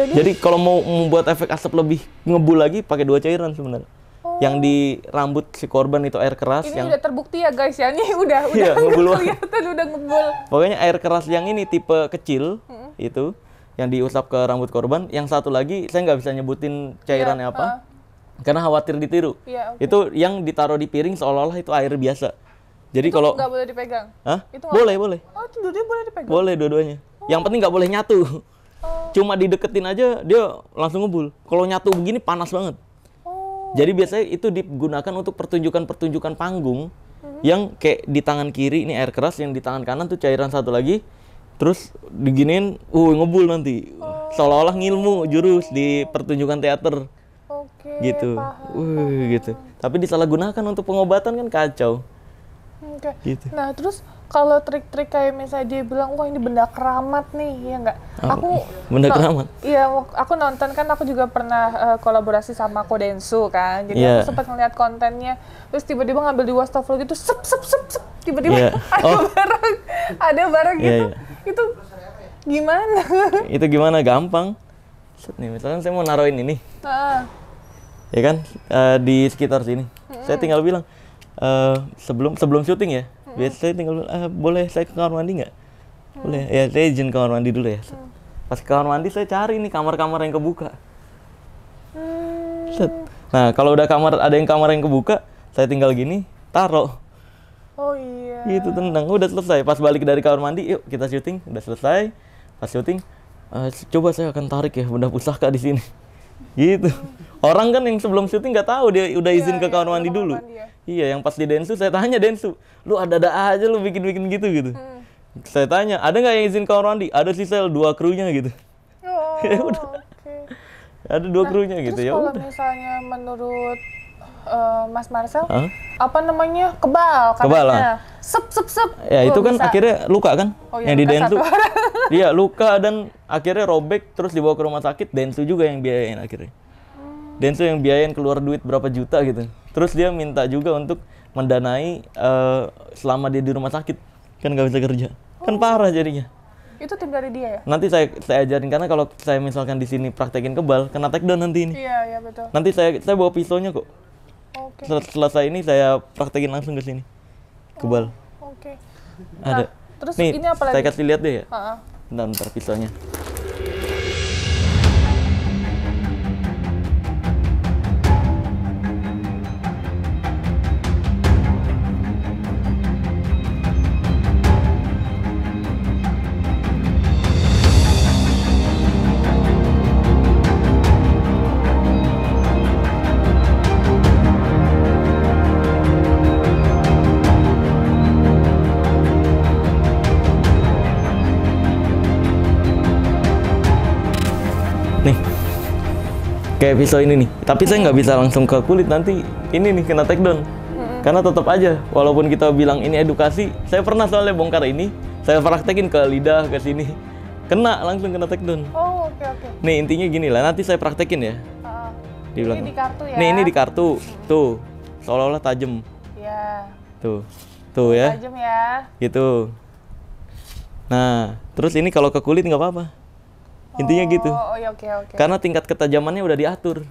Jadi kalau mau membuat efek asap lebih ngebul lagi pakai 2 cairan sebenarnya. Yang di rambut si korban itu air keras. Ini yang udah terbukti ya guys ya, ini udah iya, ngebul. kelihatan udah ngebul. Pokoknya air keras yang ini tipe kecil itu yang diusap ke rambut korban. Yang satu lagi saya nggak bisa nyebutin cairannya apa karena khawatir ditiru. Itu yang ditaruh di piring seolah-olah itu air biasa. Jadi Itu kalau nggak boleh dipegang. Itu boleh. Oh, itu dua-duanya boleh dipegang. Boleh dua-duanya. Yang penting nggak boleh nyatu. Cuma dideketin aja dia langsung ngebul. Kalau nyatu begini panas banget. Jadi biasanya itu digunakan untuk pertunjukan-pertunjukan panggung yang kayak di tangan kiri ini air keras, yang di tangan kanan tuh cairan satu lagi, terus diginiin, ngebul nanti, seolah-olah ngilmu jurus di pertunjukan teater, gitu, gitu. Tapi disalahgunakan untuk pengobatan kan kacau. Gitu. Nah terus kalau trik-trik kayak misalnya dia bilang, wah ini benda keramat nih, ya nggak? Benda keramat? Iya, aku nonton kan, aku juga pernah kolaborasi sama Kodensu kan, jadi aku sempat ngeliat kontennya, terus tiba-tiba ngambil di wastafel gitu, sep, tiba-tiba ada barang gitu, itu gimana? Itu gimana? Gampang. Nih, misalkan saya mau naruhin ini, ya kan, di sekitar sini, saya tinggal bilang, sebelum syuting ya, biasanya tinggal boleh saya ke kamar mandi nggak? Boleh, ya saya izin kamar mandi dulu ya. Pas ke kamar mandi saya cari nih kamar-kamar yang kebuka. Nah kalau udah ada kamar yang kebuka, saya tinggal gini, taruh. Oh iya. Gitu, tenang, udah selesai. Pas balik dari kamar mandi, yuk kita syuting, udah selesai. Pas syuting, coba saya akan tarik ya benda pusaka di sini. Gitu. Orang kan yang sebelum syuting nggak tahu dia udah izin ke kamar mandi dulu. Iya, yang pas di Densu saya tanya Densu, lu ada aja lu bikin gitu. Saya tanya, ada nggak yang izin ke kamar mandi? Ada sih sel 2 krunya gitu. Ya udah. Ada 2 krunya gitu ya. Kalau misalnya menurut Mas Marcel, apa namanya, kebal katanya. Sep. Ya itu kan akhirnya luka kan? Yang di Densu. Iya, luka dan akhirnya robek terus dibawa ke rumah sakit. Densu juga yang biayain akhirnya. Densu yang biayain, keluar duit berapa juta gitu. Terus dia minta juga untuk mendanai selama dia di rumah sakit. Kan nggak bisa kerja. Kan parah jadinya. Itu tim dari dia ya? Nanti saya ajarin, karena kalau saya misalkan di sini praktekin kebal, kena take down nanti ini. Iya betul. Nanti saya bawa pisaunya kok. Selesai ini saya praktekin langsung ke sini. Kebal. Ada. Terus nih, ini apa lagi? Saya kasih lihat deh ya. Bentar pisaunya. Kayak pisau ini nih, tapi saya nggak bisa langsung ke kulit, nanti ini nih kena take down. Karena tetap aja, walaupun kita bilang ini edukasi, saya pernah soalnya bongkar ini, saya praktekin ke lidah, ke sini, langsung kena take down. Oke. Nih intinya gini lah, nanti saya praktekin ya. Ini di kartu ya? Nih ini di kartu, tuh, seolah-olah tajam. Iya. Tuh ya. Tajam ya. Gitu. Nah, terus ini kalau ke kulit nggak apa-apa. Intinya gitu. Oke. Karena tingkat ketajamannya udah diatur.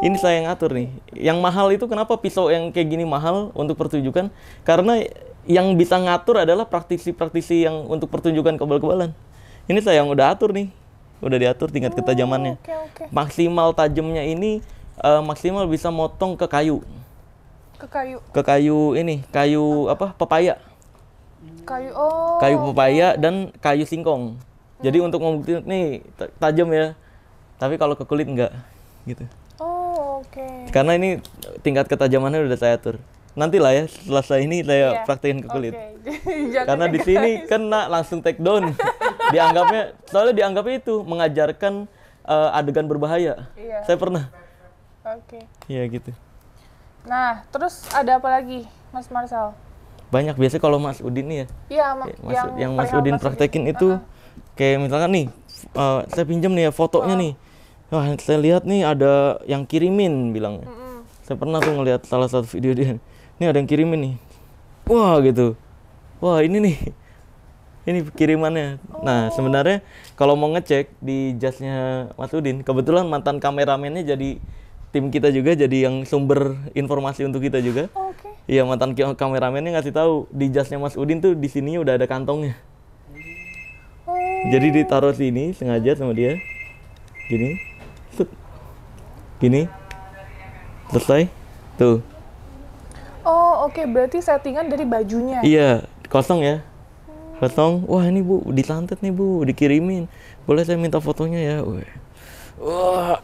Ini saya yang atur nih. Yang mahal itu kenapa pisau yang kayak gini mahal untuk pertunjukan? Karena yang bisa ngatur adalah praktisi-praktisi yang untuk pertunjukan kebal-kebalan. Ini saya yang udah atur nih. Udah diatur tingkat ketajamannya. Maksimal tajamnya ini maksimal bisa motong ke kayu. Ke kayu ini, kayu apa? Pepaya. Kayu pepaya dan kayu singkong. Jadi untuk membuktikan nih tajam ya, tapi kalau ke kulit enggak, gitu. Karena ini tingkat ketajamannya udah saya atur. Nantilah ya setelah ini saya praktekin ke kulit. Karena di sini kena langsung take down. Dianggapnya itu mengajarkan adegan berbahaya. Saya pernah. Iya gitu. Nah terus ada apa lagi, Mas Marcel? Banyak, biasanya kalau Mas Udin nih ya. Iya, yang Mas Udin praktekin itu. Kayak misalkan nih, saya pinjam nih ya fotonya nih. Wah, saya lihat nih ada yang kirimin bilangnya. Saya pernah tuh ngeliat salah satu video dia. Ini ada yang kirimin nih. Wah gitu. Wah ini nih. Ini kirimannya. Nah, sebenarnya kalau mau ngecek di jasnya Mas Udin, kebetulan mantan kameramennya jadi tim kita juga, jadi yang sumber informasi untuk kita juga. Oke. Iya, mantan kameramennya ngasih tahu di jasnya Mas Udin tuh di sininya udah ada kantongnya. Jadi ditaruh sini sengaja sama dia. Gini. Set. Gini. Selesai. Tuh. Oh, oke. Berarti settingan dari bajunya. Iya, kosong ya. Kosong. Wah, ini Bu, disantet nih Bu, dikirimin. Boleh saya minta fotonya ya? Wah.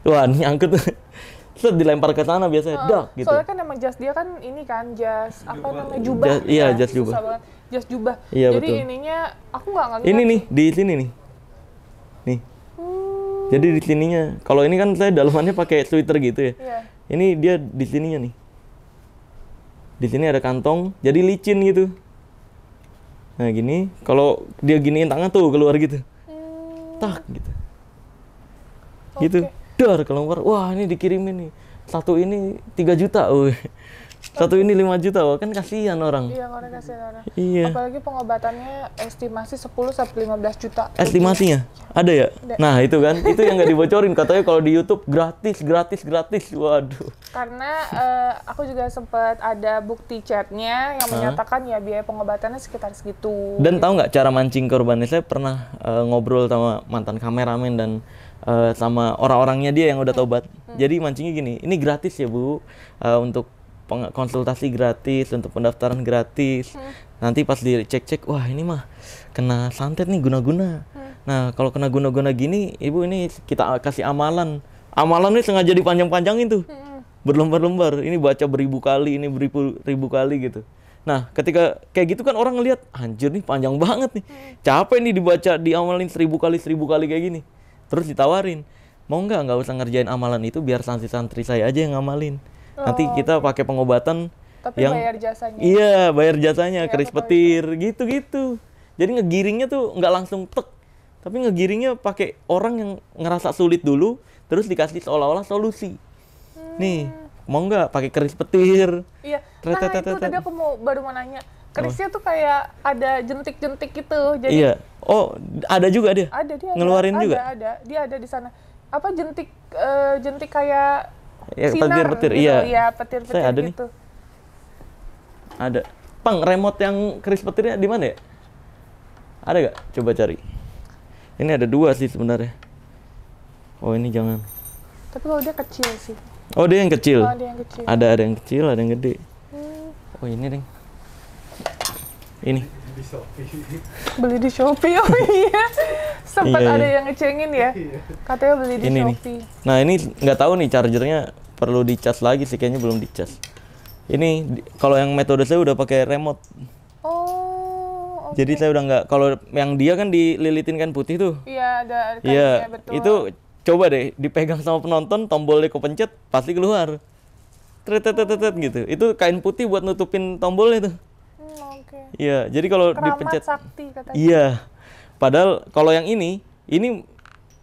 Wah, nyangkut. Set dilempar ke sana biasanya. Dak gitu. Soalnya kan emang jas dia kan ini kan jas apa namanya jubah. Iya, jas jubah. Susah banget. Jas jubah. Iya, jadi betul. ininya aku nggak ngeliat. Ini nih di sini nih. Nih. Jadi di sininya. Kalau ini kan saya dalamannya pakai sweater gitu ya. Iya. Ini dia di sininya nih. Di sini ada kantong, jadi licin gitu. Nah gini, kalau dia giniin tangan tuh keluar gitu. Tak gitu. Gitu. Dar keluar. Wah, ini dikirimin nih. Satu ini 3 juta. Satu ini 5 juta. Wah, kan kasihan orang. Iya, orang kasihan orang. Iya. Apalagi pengobatannya estimasi 10 sampai 15 juta. Estimasinya ada ya? Nah, itu kan. Itu yang nggak dibocorin, katanya kalau di YouTube gratis. Waduh. Karena aku juga sempat ada bukti chatnya yang menyatakan ya biaya pengobatannya sekitar segitu. Dan tahu nggak cara mancing korbannya? Saya pernah ngobrol sama mantan kameramen dan sama orang-orangnya dia yang udah tobat. Jadi mancingnya gini, ini gratis ya Bu, untuk konsultasi gratis, untuk pendaftaran gratis. Nanti pas dicek-cek, wah ini mah kena santet nih guna-guna. Nah kalau kena guna-guna gini, Ibu ini kita kasih amalan. Amalannya sengaja dipanjang-panjangin tuh, berlembar-lembar. Ini baca beribu kali, ini beribu kali gitu. Nah ketika kayak gitu kan orang ngelihat, anjir nih panjang banget nih. Capek nih dibaca, diamalin 1000 kali kayak gini. Terus ditawarin, mau nggak usah ngerjain amalan itu, biar santri-santri saya aja yang ngamalin. Nanti kita pakai pengobatan tapi yang bayar jasanya. Iya, bayar jasanya, Ya, keris petir, gitu-gitu. Jadi ngegiringnya tuh nggak langsung tek, tapi ngegiringnya pakai orang yang ngerasa sulit dulu, terus dikasih seolah-olah solusi. Nih, mau nggak pakai keris petir? Iya. Nah itu tadi aku baru mau nanya. Kerisnya tuh kayak ada jentik-jentik gitu. Jadi iya. Oh, ada juga dia? Ada dia. Ngeluarin ada, juga? Ada. Dia ada di sana. Apa jentik jentik kayak Ya, sinar petir-petir, gitu. iya. Iya, petir-petir Saya ada gitu. nih. Ada. Pang, remote yang keris petirnya di mana ya? Ada nggak? Coba cari. Ini ada 2 sih sebenarnya. Oh, ini jangan. Tapi kalau dia kecil sih. Oh, dia yang kecil. Oh, dia yang kecil. Ada yang kecil, ada yang gede. Oh, ini deh. Ini. Beli di Shopee. Oh iya. Sempat Iya, ada iya. yang ngecengin ya. Katanya beli di Ini nih. Shopee. Nah, ini nggak tahu nih chargernya perlu dicas lagi sih, kayaknya belum dicas. Ini kalau yang metode saya udah pakai remote. Oh. Jadi saya udah nggak, kalau yang dia kan dililitin kan putih tuh. Iya, ada Iya, kainnya, betul. itu coba deh dipegang sama penonton, tombolnya kepencet pasti keluar. Tet gitu. Itu kain putih buat nutupin tombolnya tuh. Oke. Iya, jadi kalau Keramat dipencet. sakti katanya. Iya. Padahal kalau yang ini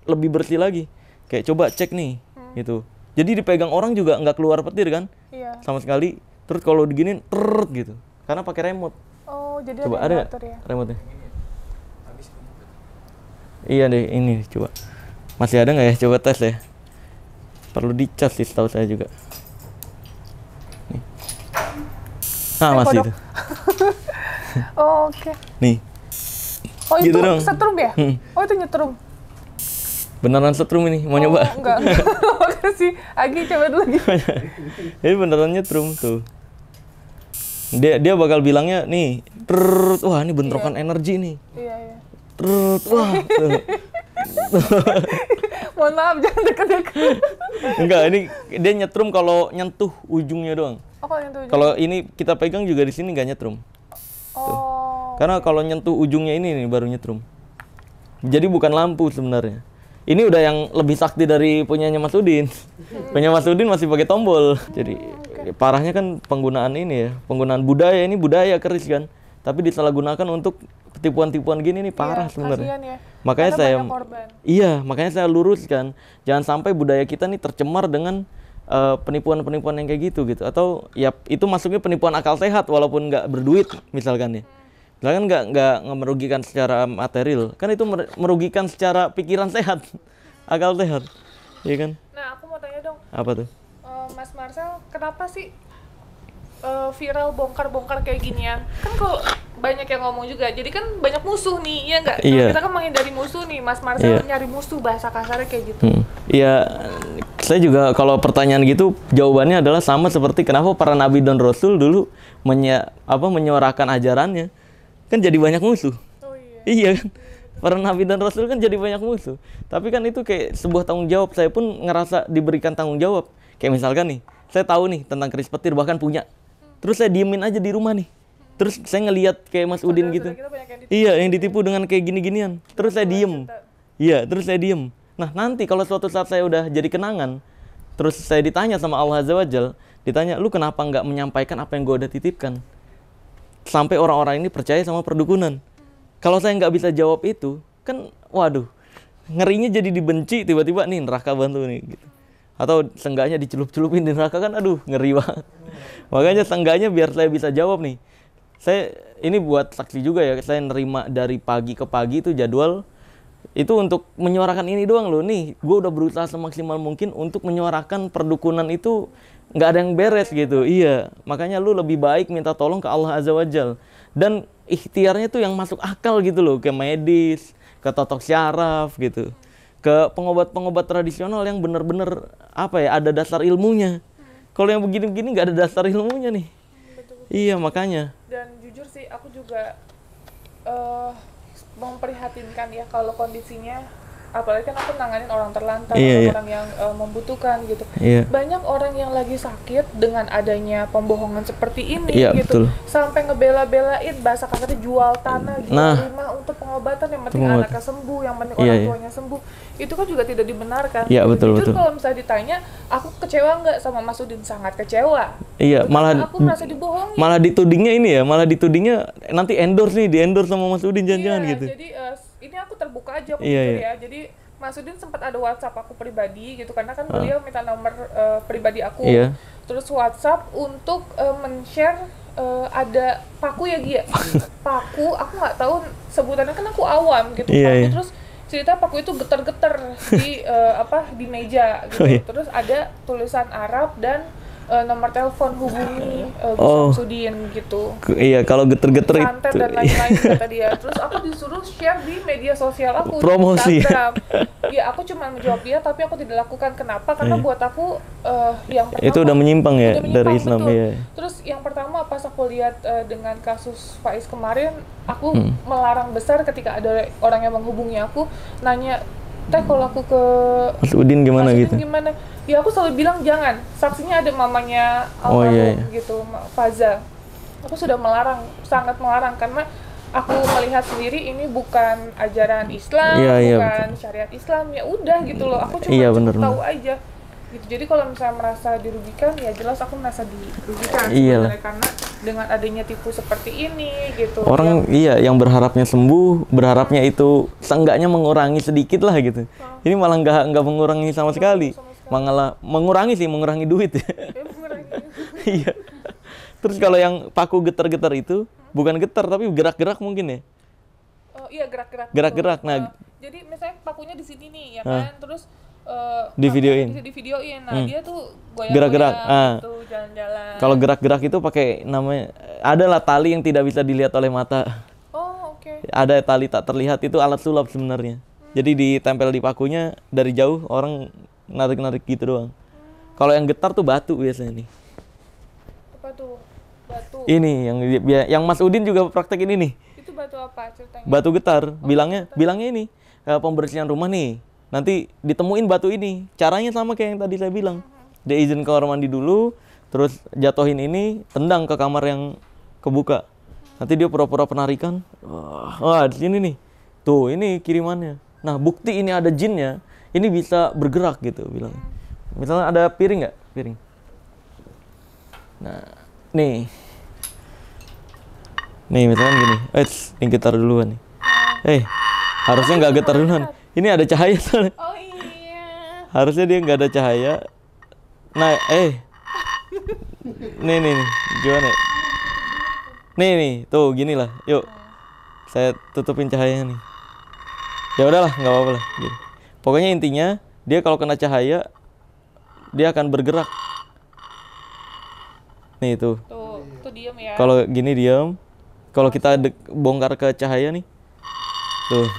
lebih bersih lagi. Kayak coba cek nih, gitu. Jadi dipegang orang juga nggak keluar petir kan? Iya. Sama sekali. Terus kalau diginin, gitu. Karena pakai remote. Oh, jadi Coba ada ada yang nggak ngatur ya. remote-nya? Iya deh, ini coba. Masih ada nggak ya? Coba tes ya. Perlu dicas sih, setahu saya juga. Nih. Nah, masih kodok. itu. Oh, oke. Nih, Oh, itu Gitu dong. setrum ya? Oh, itu nyetrum. beneran setrum ini. Mau nyoba? Oh, enggak. Makasih. Agi coba dulu lagi. Ini beneran nyetrum tuh. Dia bakal bilangnya nih, wah ini bentrokan energi nih. Iya, iya. Wah. Tuh. Mohon maaf, jangan deket-deket. Enggak, ini dia nyetrum kalau nyentuh ujungnya doang. Oh, kalau yang tujuh. Kalau ini kita pegang juga di sini nggak nyetrum. Oh. Karena kalau nyentuh ujungnya ini nih baru nyetrum. Jadi bukan lampu sebenarnya. Ini udah yang lebih sakti dari punyanya Mas Udin. Punya Mas Udin masih pakai tombol. Jadi parahnya kan penggunaan ini ya, penggunaan budaya, ini budaya keris kan. Tapi disalahgunakan untuk tipuan-tipuan gini nih parah sebenarnya. Kasihan ya. Makanya Karena saya banyak korban. Iya, makanya saya luruskan. Jangan sampai budaya kita nih tercemar dengan penipuan-penipuan yang kayak gitu. Atau ya itu masuknya penipuan akal sehat walaupun nggak berduit misalkan ya. Lah kan nggak merugikan secara material, kan itu merugikan secara pikiran sehat, akal sehat, iya kan? Nah, aku mau tanya dong. Apa tuh? Mas Marcel, kenapa sih viral bongkar-bongkar kayak ginian? Kan kok banyak yang ngomong juga, jadi kan banyak musuh nih, ya nggak? Iya. Kita kan menghindari musuh nih, Mas Marcel nyari musuh, bahasa kasarnya kayak gitu. Iya, saya juga kalau pertanyaan gitu jawabannya adalah sama seperti kenapa para nabi dan rasul dulu menyuarakan ajarannya, kan jadi banyak musuh. Oh iya. Iya kan? Para nabi dan rasul kan jadi banyak musuh. Tapi kan itu kayak sebuah tanggung jawab. Saya pun ngerasa diberikan tanggung jawab. Kayak misalkan nih, saya tahu nih tentang keris petir, bahkan punya. Terus saya diemin aja di rumah nih. Terus saya ngelihat kayak Mas Udin gitu. Iya, yang ditipu dengan kayak gini-ginian. Terus saya diem. Iya, terus saya diem. Nah, nanti kalau suatu saat saya udah jadi kenangan, terus saya ditanya sama Allah Azza wa Jal, ditanya, lu kenapa nggak menyampaikan apa yang gue udah titipkan? Sampai orang-orang ini percaya sama perdukunan. Kalau saya nggak bisa jawab itu, kan waduh, ngerinya jadi dibenci tiba-tiba nih neraka bantu nih gitu. Atau seenggaknya dicelup-celupin di neraka, kan aduh ngeri banget. Makanya seenggaknya biar saya bisa jawab nih. Saya ini buat saksi juga ya, saya nerima dari pagi ke pagi itu jadwal itu untuk menyuarakan ini doang loh nih. Gue udah berusaha semaksimal mungkin untuk menyuarakan perdukunan itu nggak ada yang beres gitu. Iya, makanya lu lebih baik minta tolong ke Allah Azza wa Jal. Dan ikhtiarnya tuh yang masuk akal gitu loh, ke medis, ke totok syaraf gitu, ke pengobat-pengobat tradisional yang bener-bener apa ya, ada dasar ilmunya. Kalau yang begini-begini nggak ada dasar ilmunya nih. Betul. Iya, makanya. Dan jujur sih aku juga memprihatinkan ya kalau kondisinya, apalagi kan aku nanganin orang terlantar, orang yang membutuhkan gitu. Banyak orang yang lagi sakit dengan adanya pembohongan seperti ini gitu. Betul. Sampai ngebela-belain, bahasa kasarnya jual tanah, jual rumah untuk pengobatan, yang penting anaknya sembuh, yang penting orang tuanya sembuh. Itu kan juga tidak dibenarkan. Iya, betul. Kalau misalnya ditanya, aku kecewa nggak sama Mas Udin? Sangat kecewa. Iya, malah aku merasa dibohongi. Malah ditudingnya ini ya, nanti endorse nih, di-endorse sama Mas Udin jangan-jangan gitu. Jadi ini aku terbuka aja ya. Jadi Mas Udin sempat ada WhatsApp aku pribadi gitu, karena kan beliau minta nomor pribadi aku. Terus WhatsApp untuk men-share ada paku ya Gia. Paku, aku nggak tahu sebutannya, kan aku awam gitu. Paku. Terus cerita paku itu getar-getar di meja gitu. Terus ada tulisan Arab dan nomor telepon hubungi Samsudin gitu. Iya, kalau geter-geter itu santet dan lain-lain kata dia. Terus aku disuruh share di media sosial aku, promosi. Di Instagram. Ya, aku cuma menjawab dia, tapi aku tidak lakukan. Kenapa? Karena buat aku yang pertama itu udah menyimpang ya dari Islam. Iya. Terus yang pertama pas aku lihat dengan kasus Faiz kemarin, aku melarang besar ketika ada orang yang menghubungi aku nanya, "Teh, kalau aku ke Mas Udin gimana gitu?" Gimana? Ya aku selalu bilang jangan. Saksinya ada mamanya almarhum gitu, Faza. Aku sudah melarang, sangat melarang, karena aku melihat sendiri ini bukan ajaran Islam, bukan syariat Islam. Ya udah gitu loh. Aku cuma tahu aja. Gitu. Jadi kalau misalnya merasa dirugikan, ya jelas aku merasa dirugikan sebenarnya, karena dengan adanya tipu seperti ini gitu. Orang yang berharapnya sembuh, berharapnya itu seenggaknya mengurangi sedikit lah gitu. Ini malah nggak mengurangi sama sekali. Malah mengurangi duit. Iya. Terus kalau yang paku getar-getar itu bukan getar tapi gerak-gerak mungkin ya. Oh iya, gerak-gerak. Gerak-gerak. Nah, jadi misalnya pakunya di sini nih ya kan, terus di videoin. Nah, dia tuh gerak-gerak. gitu, jalan-jalan. Kalau gerak-gerak itu pakai namanya, adalah tali yang tidak bisa dilihat oleh mata. Oh, oke. Ada tali tak terlihat, itu alat sulap sebenarnya. Jadi ditempel di pakunya, dari jauh orang narik-narik gitu doang. Kalau yang getar tuh batu biasanya nih. Apa tuh? Batu. Ini yang Mas Udin juga praktek ini nih. Itu batu apa ceritanya? Batu getar. Bilangnya ini pembersihan rumah nih. Nanti ditemuin batu ini. Caranya sama kayak yang tadi saya bilang. Dia izin kamar mandi dulu, terus jatuhin ini, tendang ke kamar yang kebuka. Nanti dia pura-pura penarikan. Wah, di sini nih. Tuh, ini kirimannya. Nah, bukti ini ada jinnya. Ini bisa bergerak gitu bilang. Misalnya ada piring nggak? Piring. Nah, nih misalnya gini. Ini getar duluan nih. Harusnya nggak getar duluan. Ini ada cahaya soalnya. Oh iya. Harusnya dia nggak ada cahaya. Nah, nih, gimana? Nih, tuh gini lah. Yuk, Saya tutupin cahayanya nih. Ya udahlah, nggak apa-apa lah. Gitu. Pokoknya intinya dia kalau kena cahaya dia akan bergerak. Nih tuh. Tuh diem ya. Kalau gini diem. Kalau kita bongkar ke cahaya nih. Tuh.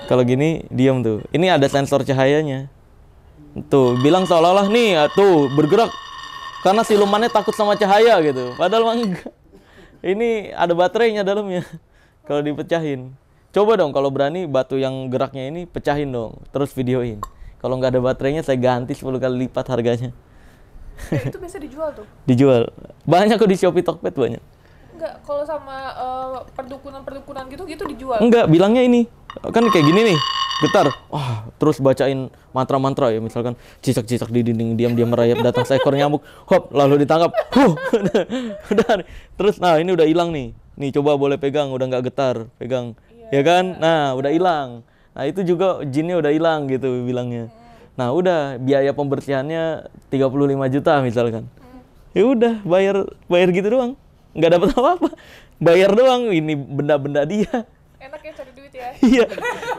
Kalau gini diem tuh. Ini ada sensor cahayanya. Tuh, bilang seolah-olah nih, tuh bergerak. Karena silumannya takut sama cahaya gitu. Padahal mah enggak. Ini ada baterainya dalamnya. Kalau dipecahin. Coba dong kalau berani batu yang geraknya ini pecahin dong. Terus videoin. Kalau nggak ada baterainya saya ganti 10 kali lipat harganya. Itu biasa dijual tuh? Dijual. Banyak kok di Shopee Tokped banyak. Enggak, kalau sama perdukunan gitu dijual? Enggak, bilangnya ini. Kan kayak gini nih. Getar. Wah, terus bacain mantra-mantra ya. Misalkan cicak-cicak di dinding diam-diam merayap datang seekor nyamuk. Hop, lalu ditangkap. Udah. Terus nah ini udah hilang nih. Nih coba boleh pegang, udah nggak getar. Pegang. Ya kan? Nah, udah hilang. Nah, itu juga jinnya udah hilang gitu bilangnya. Nah, udah biaya pembersihannya 35 juta misalkan. Ya udah, bayar gitu doang. Nggak dapat apa-apa. Bayar doang, ini benda-benda dia. Enak ya cari duit ya. Iya.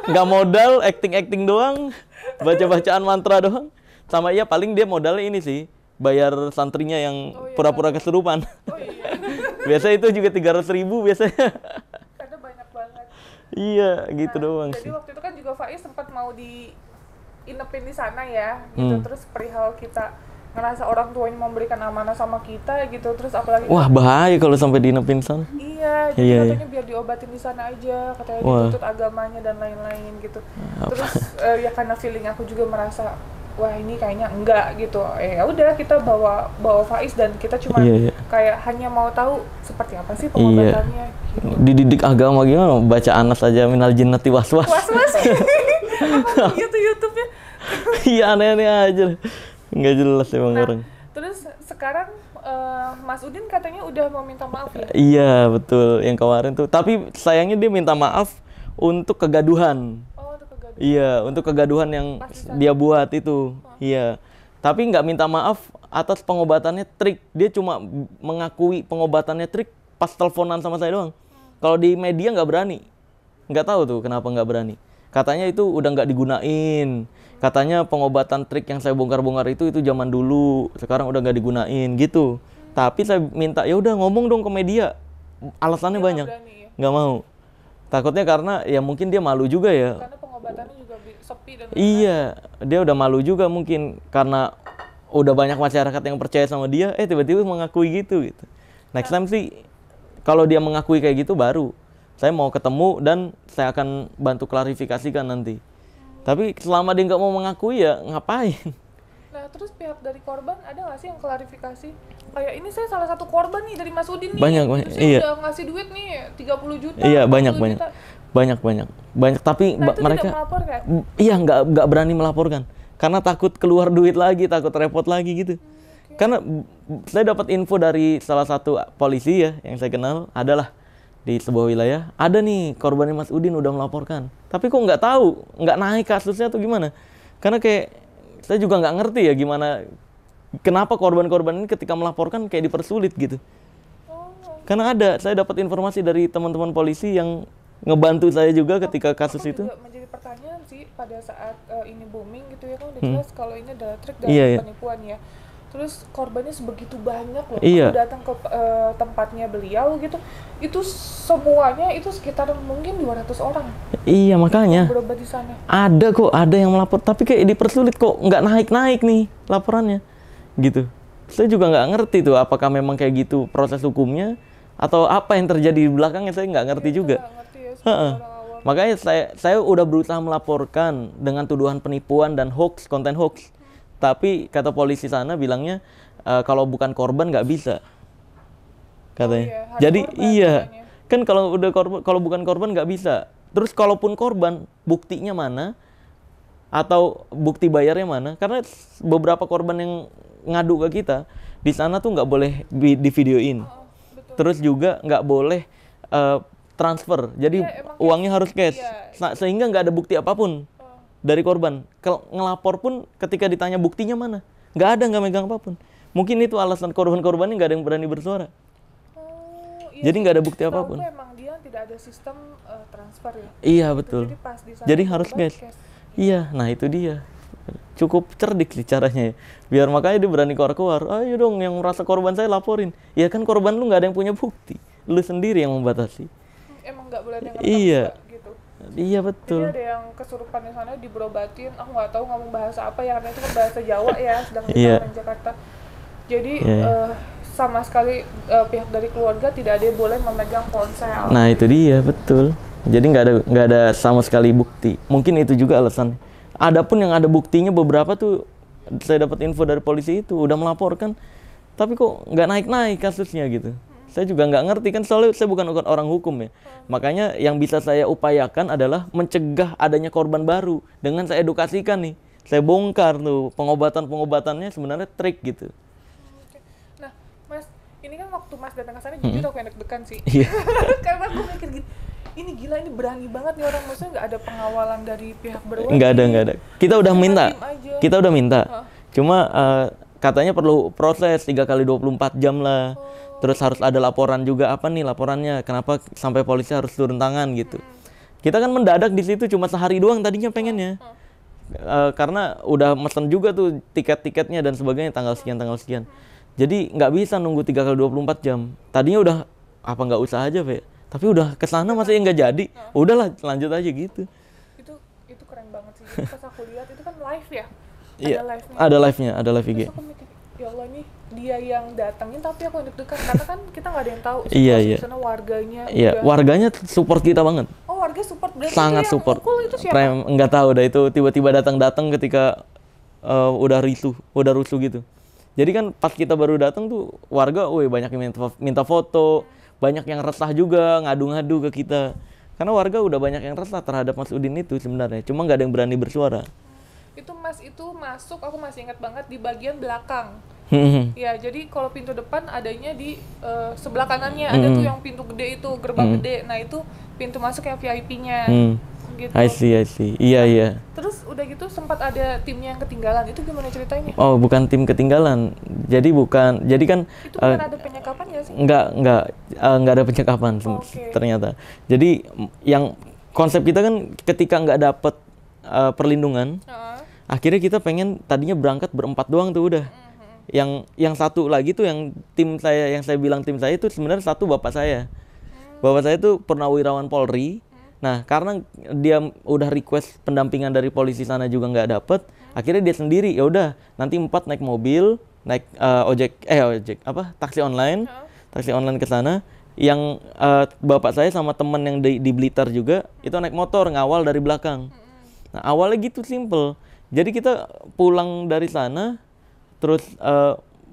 Nggak modal, acting doang. Baca-bacaan mantra doang. Sama iya paling dia modalnya ini sih. Bayar santrinya yang pura-pura kesurupan. Oh iya. Biasa itu juga 300.000 biasanya. Karena banyak banget. Iya, gitu doang jadi sih. waktu itu kan juga Faiz sempat mau diinepin di sana ya, gitu. Terus perihal kita ngerasa orang tuanya memberikan amanah sama kita gitu, terus apalagi Wah, bahaya kalau sampai diinepin sana. Iya, jadi katanya biar diobatin di sana aja, katanya dituntut agamanya dan lain-lain gitu. Terus ya karena feeling aku juga merasa wah ini kayaknya enggak gitu. Ya udah kita bawa Faiz dan kita cuma kayak hanya mau tahu seperti apa sih pengobatannya. Gitu. Dididik agama gimana? Baca Anas aja minal jinnati waswas. Was-was. Apa YouTube-nya? Iya aneh-aneh aja. Nggak jelas emang orang. Terus sekarang Mas Udin katanya udah mau minta maaf ya? Iya betul, yang kemarin tuh. Tapi sayangnya dia minta maaf untuk kegaduhan. Oh, untuk kegaduhan. Iya, untuk kegaduhan yang dia buat itu. Iya. Tapi nggak minta maaf atas pengobatannya trik. Dia cuma mengakui pengobatannya trik pas teleponan sama saya doang. Kalau di media nggak berani. Nggak tahu tuh kenapa nggak berani. Katanya itu udah nggak digunain. Katanya pengobatan trik yang saya bongkar-bongkar itu zaman dulu, sekarang udah nggak digunain gitu. Tapi saya minta ya udah ngomong dong ke media. Alasannya dia banyak. Nggak mau. Takutnya karena ya mungkin dia malu juga ya. Karena pengobatannya juga sepi dan iya, dia udah malu juga mungkin karena udah banyak masyarakat yang percaya sama dia, tiba-tiba mengakui gitu. Next time sih kalau dia mengakui kayak gitu baru saya mau ketemu dan saya akan bantu klarifikasikan nanti. Tapi selama dia nggak mau mengakui ya ngapain? Nah terus pihak dari korban ada nggak sih yang klarifikasi? Kayak ini saya salah satu korban nih dari Mas Udin nih. Banyak. Saya udah ngasih duit nih 30 juta. Iya banyak. Tapi mereka tidak melaporkan? Iya nggak berani melaporkan karena takut keluar duit lagi, takut repot lagi gitu. Karena saya dapat info dari salah satu polisi ya yang saya kenal adalah di sebuah wilayah, ada nih korbannya Mas Udin udah melaporkan. Tapi kok nggak tahu, nggak naik kasusnya atau gimana? Karena kayak saya juga nggak ngerti ya gimana, kenapa korban-korban ini ketika melaporkan kayak dipersulit gitu. Karena saya dapat informasi dari teman-teman polisi yang ngebantu saya juga ketika kasus itu. Juga menjadi pertanyaan sih pada saat ini booming gitu ya kan udah jelas kalau ini adalah trik dan penipuan ya. Terus korbannya sebegitu banyak loh. Iya. Aku datang ke tempatnya beliau gitu. Itu semuanya itu sekitar mungkin 200 orang. Iya, makanya. Berobat di sana. Ada kok, ada yang melapor, tapi kayak dipersulit kok, nggak naik-naik nih laporannya. Gitu. Saya juga nggak ngerti tuh apakah memang kayak gitu proses hukumnya atau apa yang terjadi di belakangnya, saya nggak ngerti juga. Nggak ngerti ya, makanya saya udah berusaha melaporkan dengan tuduhan penipuan dan hoax, konten hoax. Tapi kata polisi sana bilangnya kalau bukan korban nggak bisa, katanya. Jadi iya, kan kalau bukan korban nggak bisa. Terus kalaupun korban, buktinya mana? Atau bukti bayarnya mana? Karena beberapa korban yang ngadu ke kita di sana tuh nggak boleh di videoin. Terus juga nggak boleh transfer. Jadi uangnya harus cash. Sehingga nggak ada bukti apapun dari korban. Kalau ngelapor pun ketika ditanya buktinya mana, nggak megang apapun. Mungkin itu alasan korban-korbannya nggak ada yang berani bersuara. Jadi nggak ada bukti apapun. Emang dia tidak ada sistem transfer ya. Iya betul. Jadi pas di sana jadi harus cash. Iya, nah itu dia. Cukup cerdik sih caranya ya. Biar makanya dia berani keluar-keluar. Ayo dong yang merasa korban saya laporin. Ya kan korban lu nggak ada yang punya bukti. Lu sendiri yang membatasi. Emang nggak boleh ada yang iya. Gitu. Iya betul. Jadi ada yang kesurupan di sana diberobatin. Aku nggak tahu ngomong bahasa apa ya, karena itu kan bahasa Jawa ya, sedang di orang Jakarta. Jadi sama sekali pihak dari keluarga tidak ada yang boleh memegang ponsel. Nah itu dia betul. Jadi nggak ada sama sekali bukti. Mungkin itu juga alasan. Adapun yang ada buktinya beberapa tuh saya dapat info dari polisi itu udah melaporkan, tapi kok nggak naik-naik kasusnya gitu. Saya juga nggak ngerti kan, soalnya saya bukan orang hukum ya. Makanya yang bisa saya upayakan adalah mencegah adanya korban baru dengan saya edukasikan nih. Saya bongkar tuh pengobatan-pengobatannya sebenarnya trik gitu. Nah, Mas, ini kan waktu Mas datang ke sana jujur aku yang deg-degan sih. Karena aku mikir gitu. Ini gila, ini berani banget nih orang, maksudnya nggak ada pengawalan dari pihak berwajib. Nggak ada. Kita udah minta. Cuma katanya perlu proses 3 kali 24 jam lah. Terus harus ada laporan juga, apa nih laporannya, kenapa sampai polisi harus turun tangan gitu. Kita kan mendadak di situ cuma sehari doang tadinya pengennya. Karena udah mesen juga tuh tiket-tiketnya dan sebagainya tanggal sekian. Jadi nggak bisa nunggu 3 kali 24 jam. Tadinya udah apa nggak usah aja, Pak. Tapi udah kesana masih nggak jadi, udahlah lanjut aja gitu. Itu keren banget sih. Jadi pas aku lihat itu kan live ya, iya, ada live-nya, ada live IG. Terus aku mikir, ya Allah nih dia yang datengin tapi aku yang deg-degan karena kan kita nggak ada yang tahu iya. Di sana warganya. Iya, warganya support kita banget. Oh, warga support, berarti sangat itu support. Itu siapa? Nggak tahu dah, itu tiba-tiba datang ketika udah rusuh gitu. Jadi kan pas kita baru datang tuh warga, banyak yang minta foto. Banyak yang resah juga, ngadu-ngadu ke kita. Karena warga udah banyak yang resah terhadap Mas Udin itu sebenarnya. Cuma nggak ada yang berani bersuara. Itu Mas itu masuk, aku masih ingat banget, di bagian belakang. Ya, jadi kalau pintu depan adanya di sebelah kanannya. Ada tuh yang pintu gede itu, gerbang gede. Nah itu pintu masuk yang VIP-nya. Gitu. I see. Iya. Terus udah gitu sempat ada timnya yang ketinggalan. Itu gimana ceritanya? Oh, bukan tim ketinggalan. Jadi kan itu bukan ada penyekapan ya sih? Enggak ada penyekapan ternyata. Jadi yang konsep kita kan ketika nggak dapet perlindungan, akhirnya kita pengen tadinya berangkat berempat doang tuh udah. Yang satu lagi tuh yang saya bilang tim saya itu sebenarnya satu bapak saya. Bapak saya tuh purnawirawan Polri. Nah, karena dia udah request pendampingan dari polisi sana juga nggak dapet, akhirnya dia sendiri, ya udah nanti 4 naik mobil, naik taksi online ke sana. Yang bapak saya sama teman yang di Blitar juga itu naik motor ngawal dari belakang. Nah, awalnya gitu simple. Jadi kita pulang dari sana, terus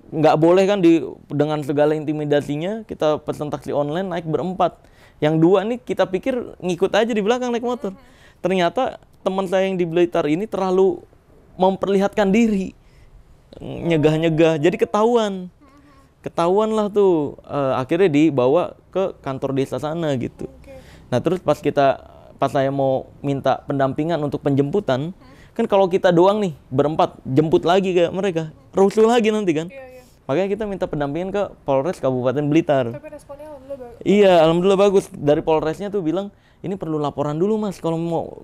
nggak boleh kan dengan segala intimidasinya kita pesan taksi online naik berempat. Yang 2 nih kita pikir ngikut aja di belakang naik motor. Ternyata teman saya yang di Blitar ini terlalu memperlihatkan diri, nyegah-nyegah, jadi ketahuan lah tuh. Akhirnya dibawa ke kantor desa sana gitu. Nah terus pas saya mau minta pendampingan untuk penjemputan, kan kalau kita doang nih berempat jemput lagi ke mereka, rusuh lagi nanti kan. Makanya kita minta pendampingan ke Polres Kabupaten Blitar. Tapi responnya alhamdulillah bagus. Iya, alhamdulillah bagus. Dari Polresnya tuh bilang, ini perlu laporan dulu Mas kalau mau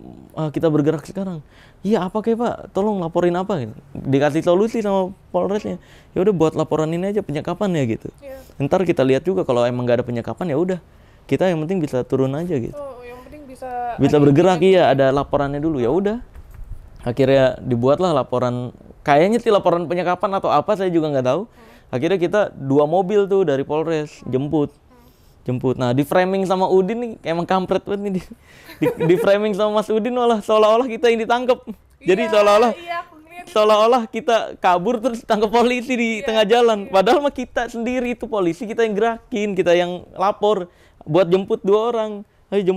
kita bergerak sekarang. Iya, apa kayak Pak? Tolong laporin apa gitu. Dikasih solusi sama Polresnya. Ya udah buat laporan ini aja penyekapan ya gitu. Ntar kita lihat juga kalau emang nggak ada penyekapan ya udah. Kita yang penting bisa turun aja gitu. Oh, yang penting bisa bergerak. Iya, ada laporannya dulu. Ya udah. Akhirnya dibuatlah laporan. Kayaknya sih laporan penyekapan atau apa saya juga nggak tahu. Akhirnya kita 2 mobil tuh dari Polres jemput. Nah, di framing sama Udin nih emang kampret banget nih. Di framing sama Mas Udin malah seolah-olah kita yang ditangkap. Jadi seolah-olah kita kabur terus tangkap polisi di tengah jalan. Padahal mah kita sendiri itu polisi, kita yang gerakin, kita yang lapor buat jemput 2 orang. Ayo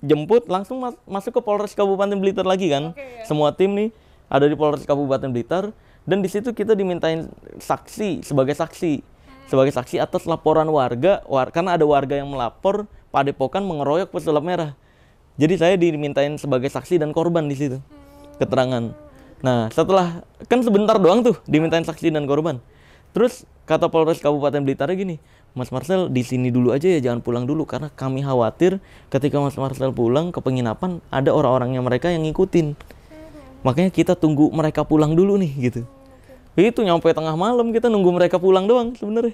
jemput langsung masuk ke Polres Kabupaten Blitar lagi kan. Semua tim nih ada di Polres Kabupaten Blitar. Dan di situ kita dimintain sebagai saksi atas laporan warga, karena ada warga yang melapor Padepokan mengeroyok pesulap merah. Jadi saya dimintain sebagai saksi dan korban di situ, keterangan. Nah setelah kan sebentar doang tuh dimintain saksi dan korban. Terus kata Polres Kabupaten Blitar gini, Mas Marcel di sini dulu aja ya, jangan pulang dulu karena kami khawatir ketika Mas Marcel pulang ke penginapan ada orang-orangnya mereka yang ngikutin. Makanya kita tunggu mereka pulang dulu nih gitu. Itu nyampe tengah malam kita nunggu mereka pulang doang sebenarnya.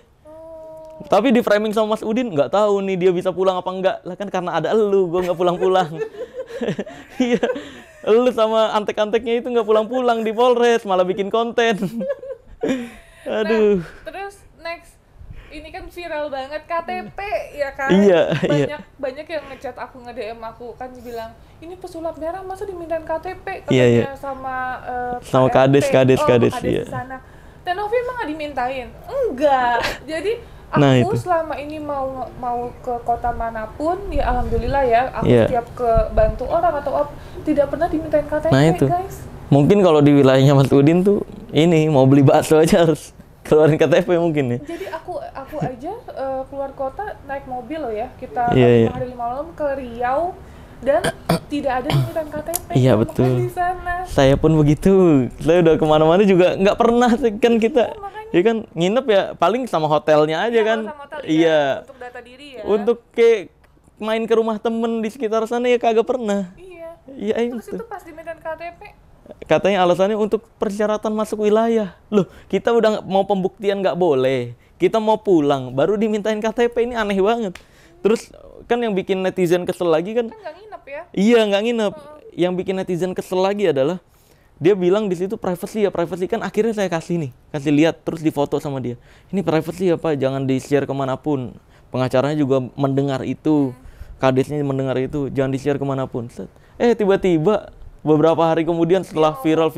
Tapi di framing sama Mas Udin nggak tahu nih dia bisa pulang apa enggak. Lah kan karena ada elu, gue nggak pulang-pulang. Iya, elu sama antek-anteknya itu nggak pulang-pulang di Polres, malah bikin konten. Aduh. Nah, terus next, ini kan viral banget KTP ya kan? Iya, banyak yang ngechat aku, nge-DM aku kan bilang, ini pesulap daerah masa dimintain KTP katanya sama kades di iya. sana. Tenovi emang nggak dimintain? Enggak. Jadi aku selama ini mau ke kota manapun, ya alhamdulillah ya, aku setiap ke bantu orang atau tidak pernah dimintain KTP, guys. Mungkin kalau di wilayahnya Mas Udin tuh ini mau beli bakso aja harus keluarin KTP mungkin ya. Jadi aku aja keluar kota naik mobil loh ya, kita 5 hari 5 malam ke Riau dan tidak ada dimintain KTP. Iya betul. Di sana. Saya pun begitu. Saya udah kemana-mana juga nggak pernah kan kita. Ya kan nginep ya paling sama hotelnya aja kan. Sama hotel, iya. Untuk data diri ya. Untuk kayak main ke rumah temen di sekitar sana ya kagak pernah. Iya. Iya Terus itu pas dimintain KTP. Katanya alasannya untuk persyaratan masuk wilayah. Loh, kita udah mau pembuktian nggak boleh. Kita mau pulang, baru dimintain KTP, ini aneh banget. Terus kan yang bikin netizen kesel lagi kan nggak nginep ya? Iya, nggak nginep. Yang bikin netizen kesel lagi adalah dia bilang di situ privacy kan akhirnya saya kasih lihat terus difoto sama dia. Ini privacy ya Pak, jangan di-share kemanapun. Pengacaranya juga mendengar itu, kadesnya mendengar itu, jangan di-share kemanapun. Tiba-tiba beberapa hari kemudian setelah viral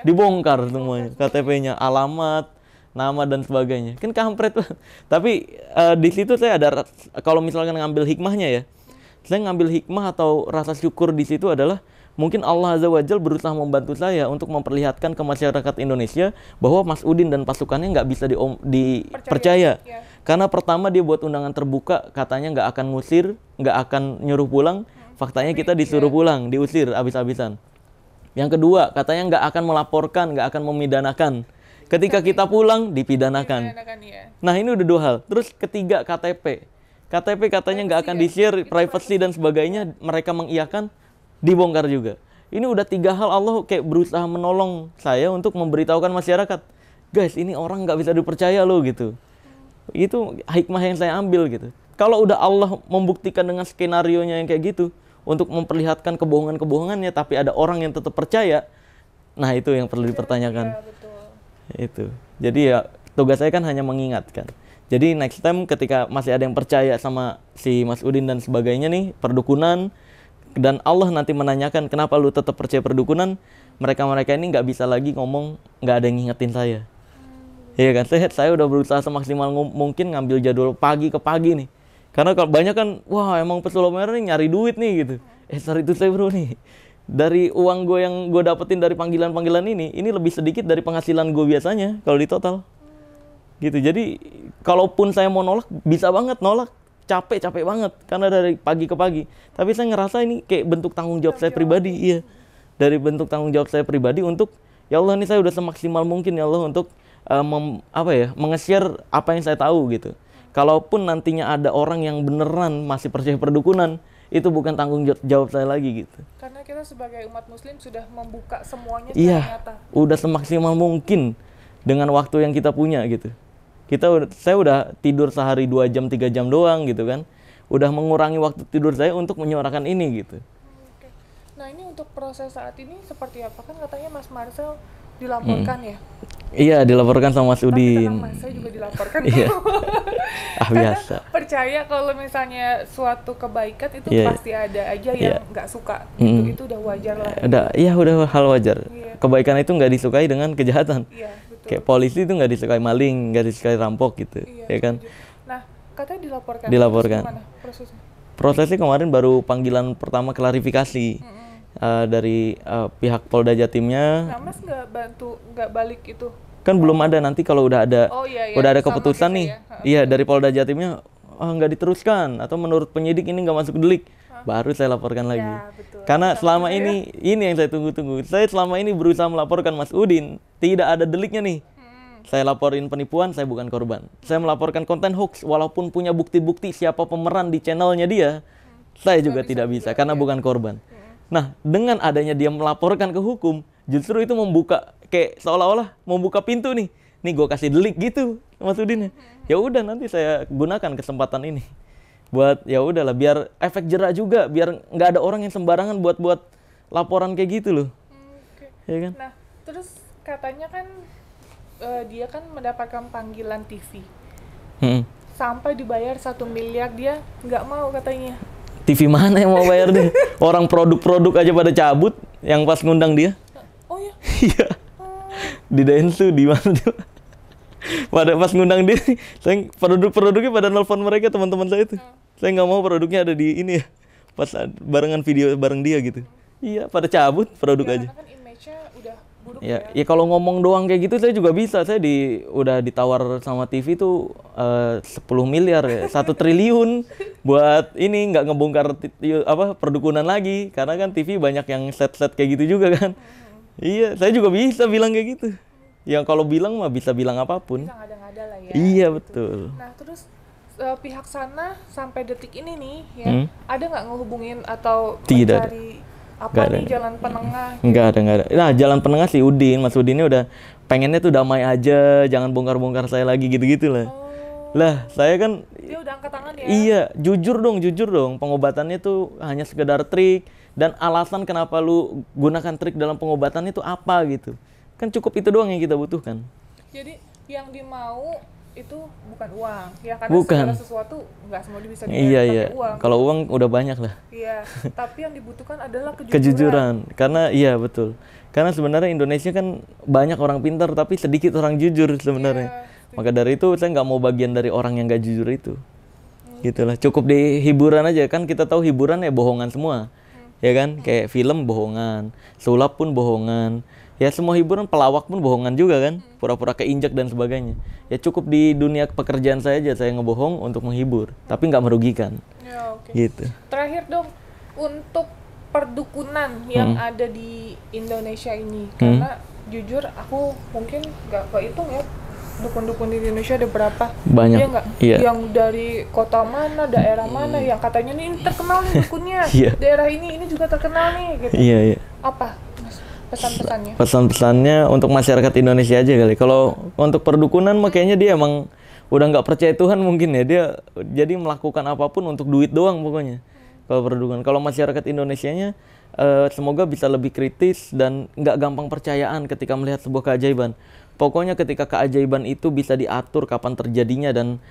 dibongkar semuanya, KTP-nya, alamat, nama dan sebagainya. Kan kampret banget. Tapi di situ saya ada, kalau misalkan ngambil hikmahnya ya, saya ngambil hikmah atau rasa syukur di situ adalah mungkin Allah Azza wa Jalla berusaha membantu saya untuk memperlihatkan ke masyarakat Indonesia bahwa Mas Udin dan pasukannya nggak bisa dipercaya. Karena pertama dia buat undangan terbuka, katanya nggak akan ngusir, nggak akan nyuruh pulang. Faktanya kita disuruh pulang, diusir habis-habisan. Yang kedua, katanya nggak akan melaporkan, nggak akan memidanakan. Ketika kita pulang, dipidanakan. Nah ini udah 2 hal. Terus ketiga, KTP katanya nggak akan di-share, privacy dan sebagainya, mereka mengiyakan, dibongkar juga. Ini udah 3 hal Allah kayak berusaha menolong saya untuk memberitahukan masyarakat, guys ini orang nggak bisa dipercaya loh gitu. Itu hikmah yang saya ambil gitu. Kalau udah Allah membuktikan dengan skenarionya yang kayak gitu, untuk memperlihatkan kebohongan-kebohongannya, tapi ada orang yang tetap percaya, nah itu yang perlu dipertanyakan. Ya, betul. Itu. Jadi ya tugas saya kan hanya mengingatkan. Jadi next time ketika masih ada yang percaya sama si Mas Udin dan sebagainya nih, perdukunan, dan Allah nanti menanyakan kenapa lu tetap percaya perdukunan, mereka-mereka ini nggak bisa lagi ngomong nggak ada yang ngingetin saya. Iya kan, saya udah berusaha semaksimal mungkin ngambil jadwal pagi ke pagi nih. Karena kalau banyak kan, wah emang pesulap merah nih nyari duit nih gitu. Sorry itu saya bro nih. Dari uang gue yang gue dapetin dari panggilan-panggilan ini lebih sedikit dari penghasilan gue biasanya kalau di total. Gitu, jadi kalaupun saya mau nolak, bisa banget nolak. Capek banget, karena dari pagi ke pagi. Tapi saya ngerasa ini kayak bentuk tanggung jawab saya pribadi. Iya, dari bentuk tanggung jawab saya pribadi untuk, ya Allah ini saya udah semaksimal mungkin ya Allah untuk menge-share apa yang saya tahu gitu. Kalaupun nantinya ada orang yang beneran masih percaya perdukunan, itu bukan tanggung jawab saya lagi gitu. Karena kita sebagai umat muslim sudah membuka semuanya secara nyata. Udah semaksimal mungkin dengan waktu yang kita punya gitu. Saya udah tidur sehari 2 jam 3 jam doang gitu kan. Udah mengurangi waktu tidur saya untuk menyuarakan ini gitu. Oke. Nah, ini untuk proses saat ini seperti apa? Kan katanya Mas Marcel dilaporkan ya? Iya, dilaporkan sama Mas Udin. Tapi saya juga dilaporkan. Iya. Biasa. Percaya kalau misalnya suatu kebaikan itu pasti ada aja yang nggak suka. Itu udah wajar lah. Udah hal wajar. Kebaikan itu nggak disukai dengan kejahatan. Iya, betul. Kayak polisi itu nggak disukai maling, nggak disukai rampok gitu. Ya kan? Nah, katanya dilaporkan. Dilaporkan. Gimana prosesnya? Prosesnya kemarin baru panggilan pertama klarifikasi. Dari pihak Polda Jatimnya. Nah, Mas nggak balik itu? Kan belum ada, nanti kalau udah ada keputusan nih, dari Polda Jatimnya nggak diteruskan atau menurut penyidik ini nggak masuk delik, baru saya laporkan lagi. Betul. Karena selama ini yang saya tunggu-tunggu. Saya selama ini berusaha melaporkan Mas Udin, tidak ada deliknya nih. Saya laporin penipuan, saya bukan korban. Saya melaporkan konten hoax, walaupun punya bukti-bukti siapa pemeran di channelnya dia, saya juga tidak bisa, karena bukan korban. Nah, dengan adanya dia melaporkan ke hukum, justru itu membuka, kayak seolah-olah membuka pintu nih. Nih gue kasih delik gitu, Mas Udin. Ya udah, nanti saya gunakan kesempatan ini. Buat, ya udahlah, biar efek jerak juga, biar nggak ada orang yang sembarangan buat laporan kayak gitu loh. Ya kan? Nah, terus katanya kan, dia kan mendapatkan panggilan TV. Sampai dibayar 1 miliar, dia nggak mau katanya. TV mana yang mau bayar deh? Orang produk-produk aja pada cabut yang pas ngundang dia. Oh ya? Iya. Di Densu, di mana tuh? Pada pas ngundang dia, saya produk-produknya pada nelfon mereka, teman-teman saya tuh. Saya nggak mau produknya ada di ini ya. Pas barengan video bareng dia gitu. Iya, pada cabut produk aja. Karena kan image-nya udah buruk ya. Ya kalau ngomong doang kayak gitu saya juga bisa. Saya udah ditawar sama TV tuh 10 miliar ya, 1 triliun buat ini, nggak ngebongkar perdukunan lagi, karena kan TV banyak yang set-set kayak gitu juga kan. Iya, saya juga bisa bilang kayak gitu. Yang kalau bilang mah bisa bilang apapun. Bisa ngada-ngada lah ya. Iya, gitu. Betul. Nah, terus pihak sana sampai detik ini nih ya, ada nggak ngehubungin atau Tidak mencari apa nih jalan penengah? Nggak ada. Nah, jalan penengah si Udin, Mas Udin ini udah pengennya tuh damai aja, jangan bongkar-bongkar saya lagi gitu-gitu lah. Lah, saya kan dia udah angkat tangan ya? Iya, jujur dong. Pengobatannya tuh hanya sekedar trik, dan alasan kenapa lu gunakan trik dalam pengobatan itu apa gitu. Kan cukup itu doang yang kita butuhkan. Jadi yang dimau itu bukan uang, ya, karena segala sesuatu nggak semua bisa dibayar pakai uang. Kalau uang udah banyak lah. Iya, tapi yang dibutuhkan adalah kejujuran. Karena iya betul. Karena sebenarnya Indonesia kan banyak orang pintar tapi sedikit orang jujur sebenarnya. Maka dari itu saya nggak mau bagian dari orang yang nggak jujur itu. Gitulah. Cukup di hiburan aja, kan kita tahu hiburan ya bohongan semua. Ya kan? Kayak film bohongan, sulap pun bohongan. Ya semua hiburan, pelawak pun bohongan juga kan, pura-pura keinjak dan sebagainya. Ya cukup di dunia pekerjaan saya aja saya ngebohong untuk menghibur, tapi nggak merugikan. Ya, gitu. Terakhir dong, untuk perdukunan yang ada di Indonesia ini, karena jujur aku mungkin nggak kehitung ya, dukun-dukun di Indonesia ada berapa? Banyak. Ya nggak? Iya. Yang dari kota mana, daerah mana, yang katanya nih ini terkenal nih dukunnya, daerah ini juga terkenal nih, gitu. Iya. Apa pesan-pesannya? Pesan-pesannya untuk masyarakat Indonesia aja kali. Kalau untuk perdukunan makanya dia emang udah nggak percaya Tuhan mungkin ya. Dia jadi melakukan apapun untuk duit doang pokoknya. Kalau perdukunan. Kalau masyarakat Indonesianya semoga bisa lebih kritis dan nggak gampang percayaan ketika melihat sebuah keajaiban. Pokoknya ketika keajaiban itu bisa diatur kapan terjadinya dan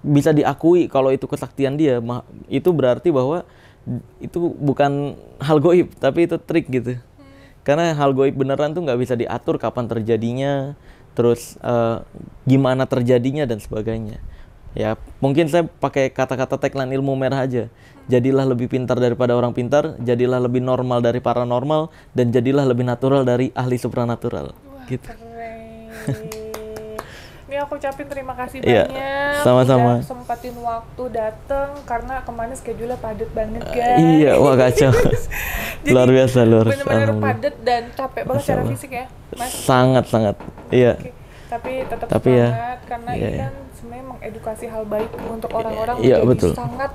bisa diakui kalau itu kesaktian dia, itu berarti bahwa itu bukan hal goib, tapi itu trik gitu. Karena hal goib beneran tuh nggak bisa diatur kapan terjadinya, terus gimana terjadinya dan sebagainya. Ya mungkin saya pakai kata-kata tagline ilmu merah aja. Jadilah lebih pintar daripada orang pintar, jadilah lebih normal dari paranormal, dan jadilah lebih natural dari ahli supranatural. Wah, gitu. Keren. Ini aku ucapin terima kasih banyak. Sama-sama. Udah sempatin waktu dateng, karena kemarin schedule-nya padat banget guys. Iya, wah kacau. Luar biasa. Bener-bener padat dan capek banget secara fisik ya, Mas. Sangat. Iya. Okay. Tapi tetap semangat karena ini kan sebenarnya mengedukasi hal baik untuk orang-orang menjadi sangat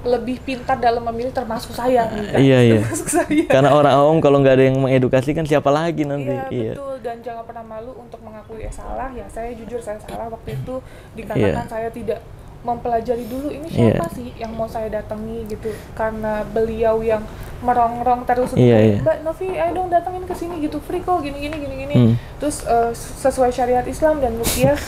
lebih pintar dalam memilih, termasuk saya nih, Iya. Termasuk saya. Karena orang awam kalau nggak ada yang mengedukasi kan siapa lagi nanti. Iya, betul. Dan jangan pernah malu untuk mengakui salah. Ya saya jujur saya salah waktu itu, dikarenakan saya tidak mempelajari dulu ini siapa sih yang mau saya datangi gitu. Karena beliau yang merongrong terus Mbak Novi, ayo dong datangin ke sini gitu, free kok gini. Terus sesuai syariat Islam dan ruqyah.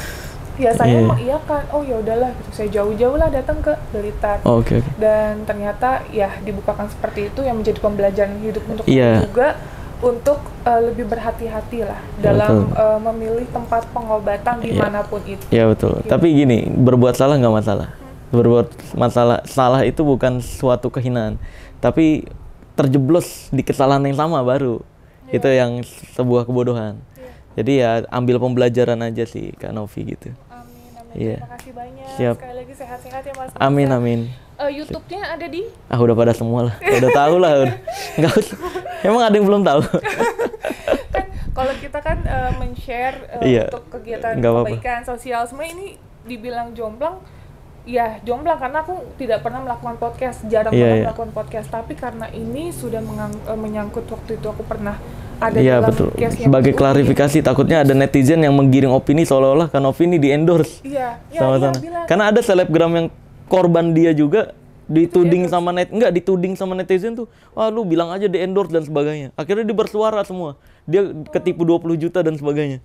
Ya saya mengiyakan, oh ya udahlah gitu. Saya jauh-jauh lah datang ke Blitar. Okay. Dan ternyata ya dibukakan seperti itu yang menjadi pembelajaran hidup untuk saya juga, untuk lebih berhati-hati lah dalam memilih tempat pengobatan dimanapun itu. Iya betul. Gitu. Tapi gini, berbuat salah nggak masalah. Berbuat salah itu bukan suatu kehinaan, tapi terjeblos di kesalahan yang sama baru. Itu yang sebuah kebodohan. Jadi ya ambil pembelajaran aja sih Kak Novi gitu. Terima kasih banyak. Siap. Sekali lagi sehat-sehat ya Mas. Amin. YouTube-nya ada di? Udah pada semua lah. Udah tahu lah. Enggak usah. Emang ada yang belum tahu? Kan Kalau kita kan men-share untuk kegiatan kebaikan sosial, sebenarnya ini dibilang jomplang, ya jomplang karena aku tidak pernah melakukan podcast, jarang pernah melakukan podcast. Tapi karena ini sudah menyangkut waktu itu aku pernah ada dalam betul. Sebagai klarifikasi, takutnya ada netizen yang menggiring opini seolah-olah kan opini di endorse. Sama-sama. Karena ada selebgram yang korban dia juga dituding sama dituding sama netizen tuh, wah lu bilang aja di endorse dan sebagainya. Akhirnya dia bersuara semua, dia ketipu 20 juta dan sebagainya.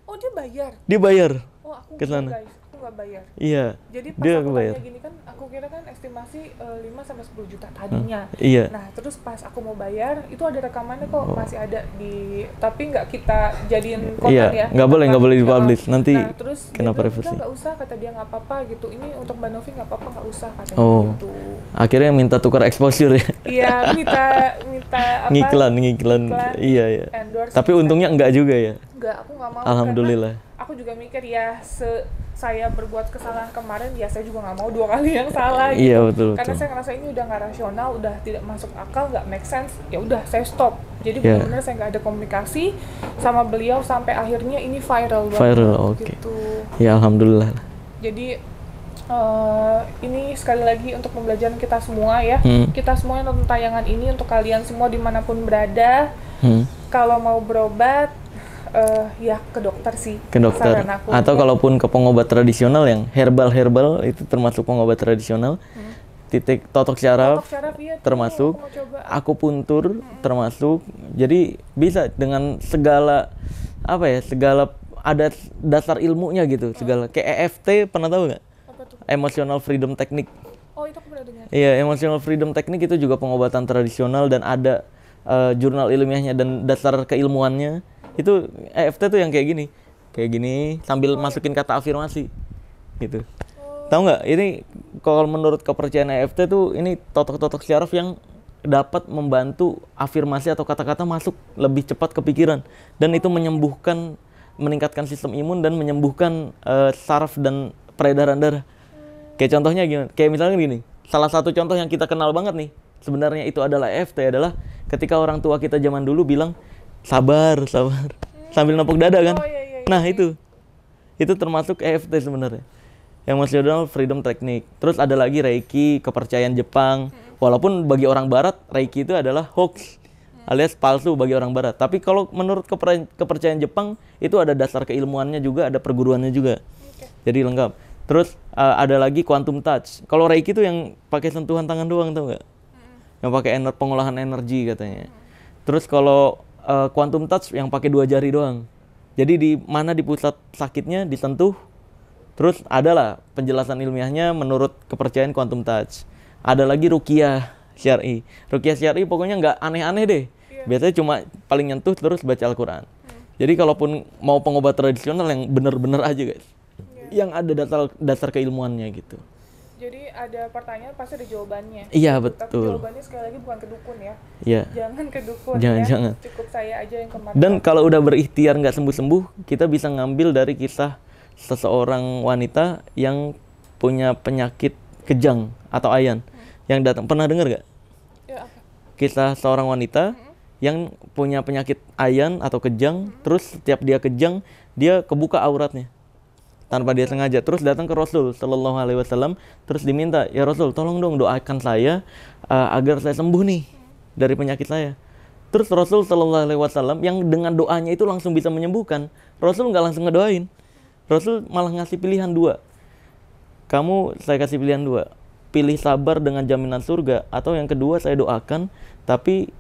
Oh dia bayar? Dia bayar. Oh aku ke sana. Guys, aku nggak bayar. Iya. Jadi pas aku tanya gini kan, aku kira kan estimasi 5-10 juta tadinya. Iya. Nah terus pas aku mau bayar, itu ada rekamannya kok, masih ada di, tapi nggak kita jadiin konten ya. Nggak boleh dipublish, nanti nah, terus kenapa revisi? Nggak usah, kata dia nggak apa-apa gitu, ini untuk Mbak Novi nggak apa-apa, nggak usah katanya gitu. Akhirnya minta tukar exposure ya? Iya, minta apa? Ngiklan. Iya. Tapi untungnya enggak juga ya? Enggak, aku nggak mau. Alhamdulillah. Aku juga mikir ya, saya berbuat kesalahan kemarin, ya saya juga nggak mau 2 kali yang salah gitu. Iya, betul. Karena saya ngerasa ini udah nggak rasional, udah tidak masuk akal, nggak make sense. Ya udah, saya stop. Jadi benar-benar saya nggak ada komunikasi sama beliau sampai akhirnya ini viral banget. Oke. Gitu. Ya alhamdulillah. Jadi ini sekali lagi untuk pembelajaran kita semua ya. Kita semua yang nonton tayangan ini, untuk kalian semua dimanapun berada, kalau mau berobat, ya ke dokter sih. Ke dokter. Atau kalaupun ke pengobat tradisional yang herbal itu termasuk pengobat tradisional. Titik totok syaraf termasuk, akupuntur termasuk. Jadi bisa dengan segala ada dasar ilmunya gitu, segala. Kayak EFT pernah tahu nggak? Emotional Freedom Technique. Oh itu aku pernah dengar. Iya, Emotional Freedom Technique itu juga pengobatan tradisional dan ada jurnal ilmiahnya dan dasar keilmuannya. Itu EFT tuh yang kayak gini sambil masukin kata afirmasi gitu. Tahu nggak? Ini kalau menurut kepercayaan EFT tuh ini totok-totok syaraf yang dapat membantu afirmasi atau kata-kata masuk lebih cepat ke pikiran, dan itu meningkatkan sistem imun dan menyembuhkan saraf dan peredaran darah. Kayak contohnya gimana? Kayak misalnya gini, salah satu contoh yang kita kenal banget nih, sebenarnya itu adalah EFT, adalah ketika orang tua kita zaman dulu bilang sabar sambil nepuk dada kan. Nah itu termasuk EFT sebenarnya, Emotional Freedom Technique. Terus ada lagi Reiki, kepercayaan Jepang. Walaupun bagi orang barat Reiki itu adalah hoax alias palsu bagi orang barat, tapi kalau menurut kepercayaan Jepang itu ada dasar keilmuannya juga, ada perguruannya juga. Jadi lengkap. Terus ada lagi quantum touch. Kalau Reiki itu yang pakai sentuhan tangan doang, tau nggak? Yang pakai pengolahan energi katanya. Terus kalau quantum touch yang pakai 2 jari doang. Jadi di mana di pusat sakitnya disentuh. Terus adalah penjelasan ilmiahnya menurut kepercayaan quantum touch. Ada lagi ruqyah syar'i. Ruqyah syar'i pokoknya nggak aneh-aneh deh. Biasanya cuma paling nyentuh terus baca Al-Quran. Jadi kalaupun mau pengobat tradisional yang bener-bener aja guys. Yang ada dasar keilmuannya gitu. Jadi ada pertanyaan pasti ada jawabannya. Iya gitu. betul. Tapi jawabannya sekali lagi bukan ke dukun ya. Iya. Jangan ke dukun Jangan. Cukup saya aja yang kemarin. Dan kalau udah berikhtiar nggak sembuh-sembuh, kita bisa ngambil dari kisah seseorang wanita yang punya penyakit kejang atau ayan. Yang datang, pernah dengar nggak? Ya, apa? Kisah seorang wanita yang punya penyakit ayan atau kejang, terus setiap dia kejang, dia kebuka auratnya tanpa dia sengaja, terus datang ke Rasul Sallallahu Alaihi Wasallam, terus diminta, ya Rasul tolong dong doakan saya agar saya sembuh nih dari penyakit saya. Terus Rasul Sallallahu Alaihi Wasallam yang dengan doanya itu langsung bisa menyembuhkan, Rasul nggak langsung ngedoain, Rasul malah ngasih pilihan 2. Saya kasih pilihan 2, pilih sabar dengan jaminan surga, atau yang kedua saya doakan tapi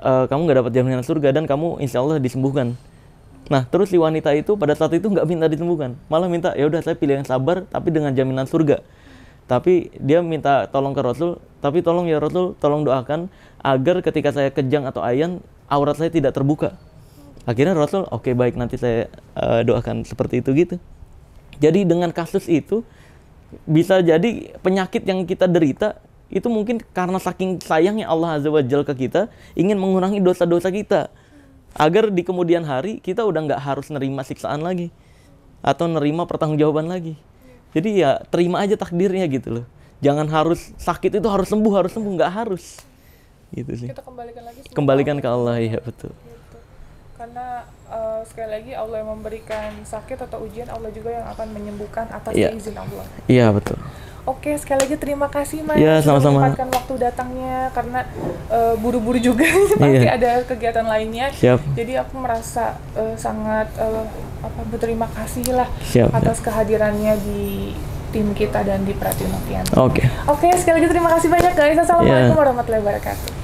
kamu nggak dapat jaminan surga dan kamu insya Allah disembuhkan. Nah, terus si wanita itu pada saat itu nggak minta disembuhkan, malah minta, ya udah saya pilih yang sabar tapi dengan jaminan surga. Tapi dia minta tolong ke Rasul, tapi tolong ya Rasul, tolong doakan agar ketika saya kejang atau ayan, aurat saya tidak terbuka. Akhirnya Rasul, oke, baik, nanti saya doakan seperti itu gitu. Jadi dengan kasus itu, bisa jadi penyakit yang kita derita, itu mungkin karena saking sayangnya Allah Azza wa Jalla ke kita, ingin mengurangi dosa-dosa kita. Agar di kemudian hari kita udah nggak harus nerima siksaan lagi atau nerima pertanggungjawaban lagi. Jadi ya terima aja takdirnya gitu loh. Jangan harus sakit itu harus sembuh, nggak harus. Gitu sih. Kita kembalikan lagi. Kembalikan ke Allah, ya betul. Gitu. karena sekali lagi Allah yang memberikan sakit atau ujian, Allah juga yang akan menyembuhkan atas izin Allah. Iya, betul. Oke, sekali lagi terima kasih Mas sudah menyempatkan waktu datangnya, karena buru-buru juga pasti ada kegiatan lainnya. Jadi aku merasa sangat berterima kasih lah atas kehadirannya di tim kita dan di Pratiwi Novianto. Oke, sekali lagi terima kasih banyak guys. Assalamualaikum warahmatullahi wabarakatuh.